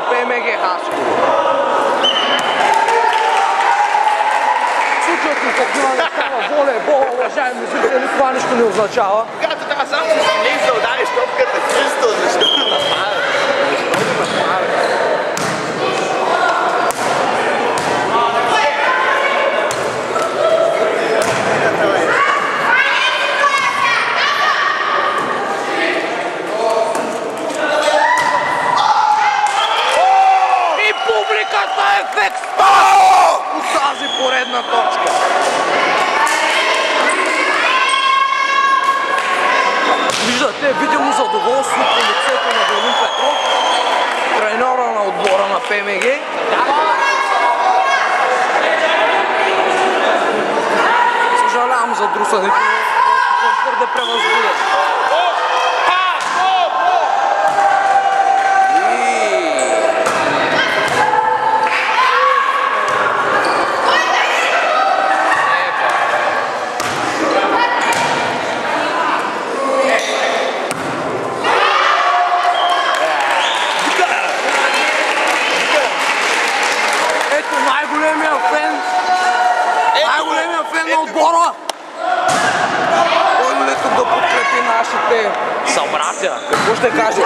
ПМГ Хасково. Случаят ми такива не става волейбол, уважаеми зрители, това нищо не означава. Когато трябва само с смех да удариш топката чисто, защото напада. И публиката е в екстаз от тази поредна точка. Виждате видимо задоволство по лицето на Велин Петров, треньора на отбора на ПМГ. Съжалявам за друсането, но твърде превъзбуден. Най-големия фен на отбора, който тук да подкрепи нашите събратя. Какво ще каже?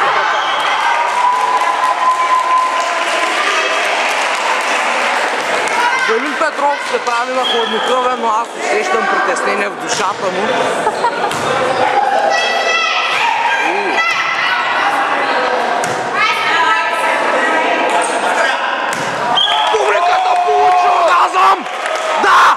Велин Петров се прави на хладнокръвен, но аз усещам притеснение в душата му. Публиката получи оргазъм! Да!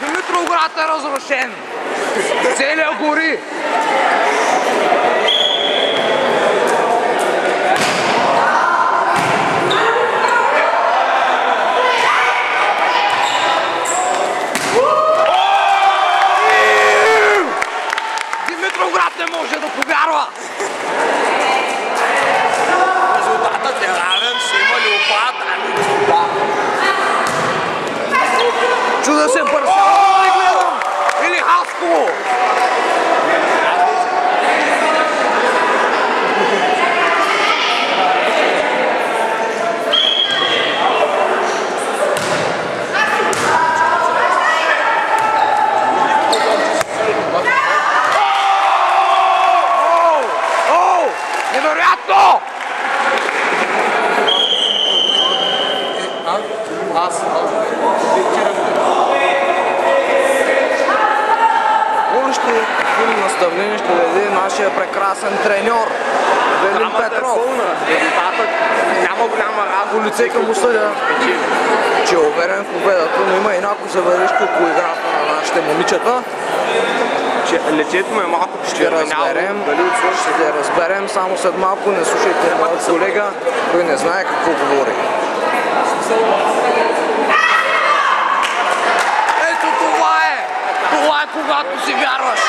Димитровград е разрушен. Целият гори. Димитровград не може да повярва. Резултатът е равен, ще има ли опад, ами господа. Чуда се Барселона да гледам! Или Хасково! Невероятно! Какво наставление ще даде нашия прекрасен треньор Велин Петров. Резултатът няма голяма работа. По лицето му съдя, че е уверен в победата, но има и някой заваришко по играта на нашите момичета. Че лицето му е малко Ще разберем само след малко. Не слушайте моят колега, той не знае какво говори. Ето това е! Това е когато си вярваш!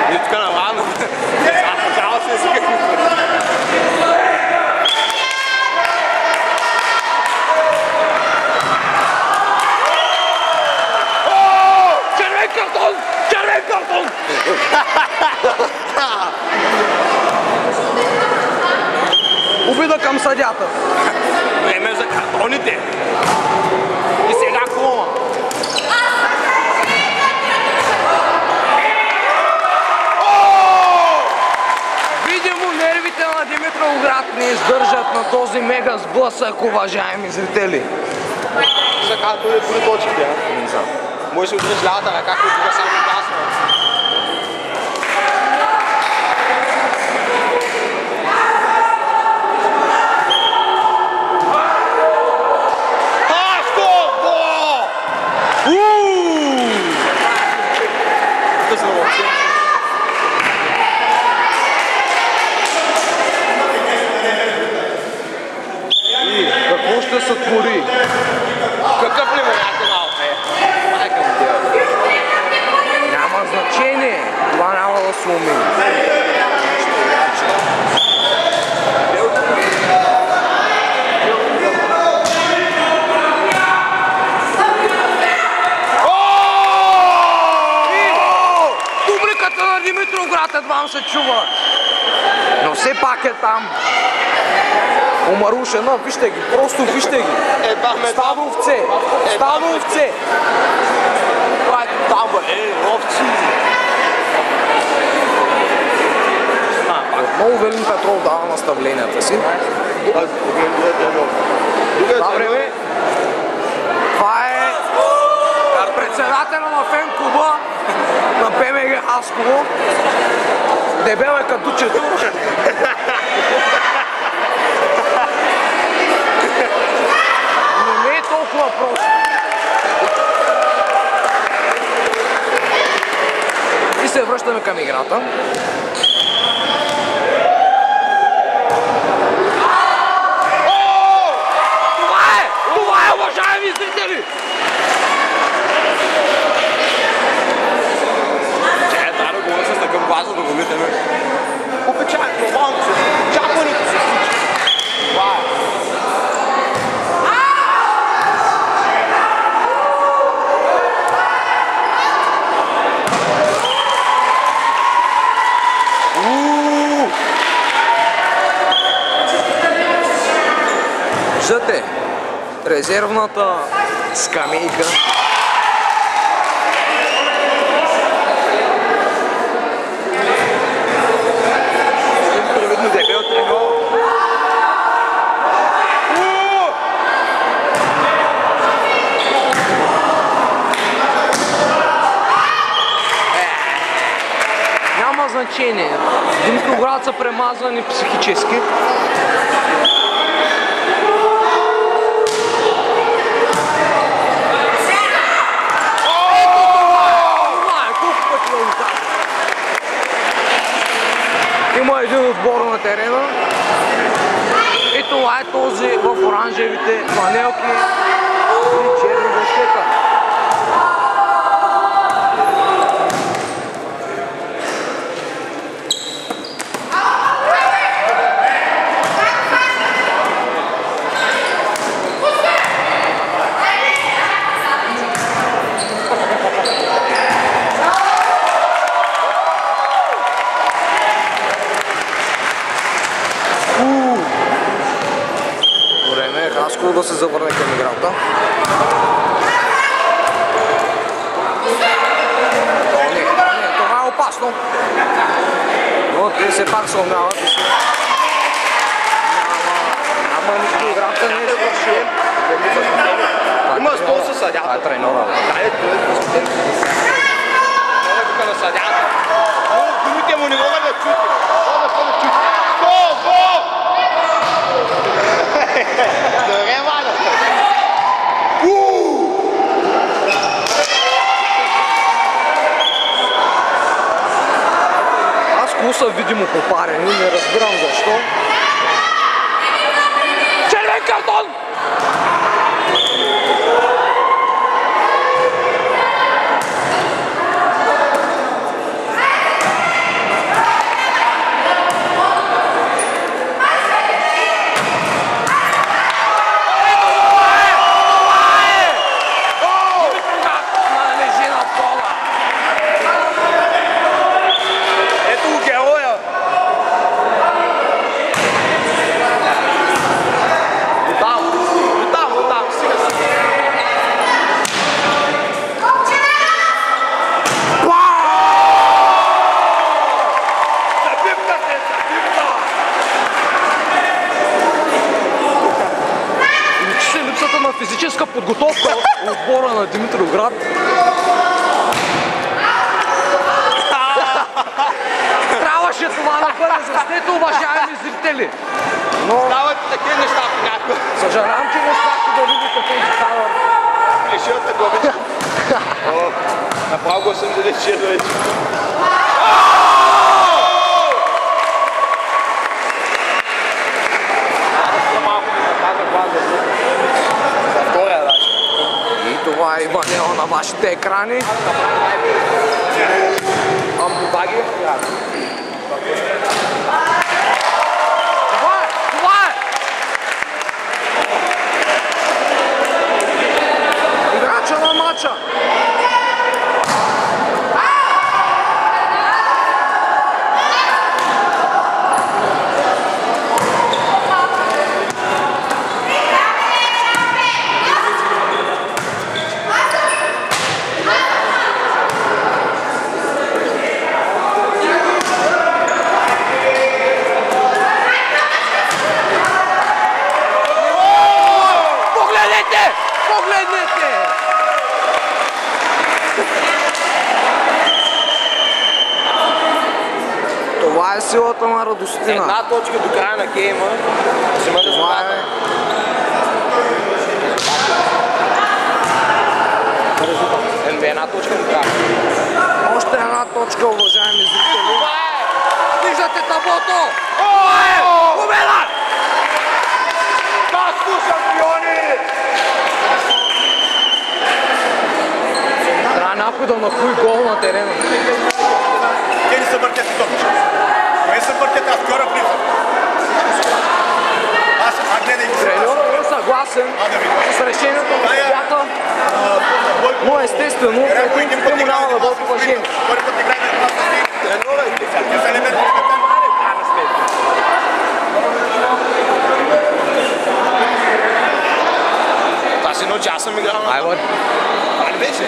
Не тук на мама. Трябва се си какво. Червен картон! Червен картон! Обида към съдята. Време за картоните. И сега клома. Видимо нервите на Димитровград не издържат на този мега сблъсък, уважаеми зрители. Сега той дори точките, а? Не знам. Може да удреш лявата ръка, като тук само гасно. Какво ще се твори? Какъв ли вариант е малко е? Майка му тя. Няма значение. Това няма да се умее. Публиката на Димитровград едва се чува. Но все пак е там. Омарушена, вижте ги, просто вижте ги. Стадо овце, стадо овце. Това е там, овци. Отново Велин Петров дава наставленията си. Това време, това е председателя на фен клуба на ПМГ Хасково. Дебел е кадучето. Но не е толкова просто. И се връщаме към играта. Това е, уважаеми зрители! Чакай, трябва да говоря с такъв глас, да го видим. Обичайно, нормално се. Чакването се случи. Това е. Виждате, резервната скамейка. Привидно дебел треньор. Няма значение. Димитровград са премазани психически. Има един отбор на терена и това е този в оранжевите фланелки и черни дъщета. Хасково да се завърне към играта. Не, това е опасно. Но те все пак се умяват и си. Няма нищо, играта не е свършила. Има стол със съдята. Това е треньора. Да, е, той е посетен. Не е тук на съдята. Думите му не могат да чути. Могат да бъдат чути. Гол, гол! Добре, Ваня. Хасково са видимо попарени, не разбирам защо. Червен картон! някаква не заснете, уважаеми зрители. Но Стават такива неща понякога. съжалявам, че не успяхте да видите този кадър. Лишилата главичка. Направо го съм залечил вече. И това е Иванел на вашите екрани. Това е! Играча на матча. Погледнете! Това е силата на Радостина. Една точка до края на гейма. Взема резултата. Една точка до края. Още една точка, уважаеми зрители. Това е! Виждате таблото! Това е! Победа! Каско шампиони! Трябва някой да нахуи гол на терена. Те не се въртят и топче. Не се въртят, аз скоро влизам. Аз гледай ги. Треньорът е съгласен с решението на съдията, но естествено, екипите му няма да бъдат уважени. Втори път играем една с них. Не се не мерят. Това си научи, аз съм играл на... Айвар. Това не беше?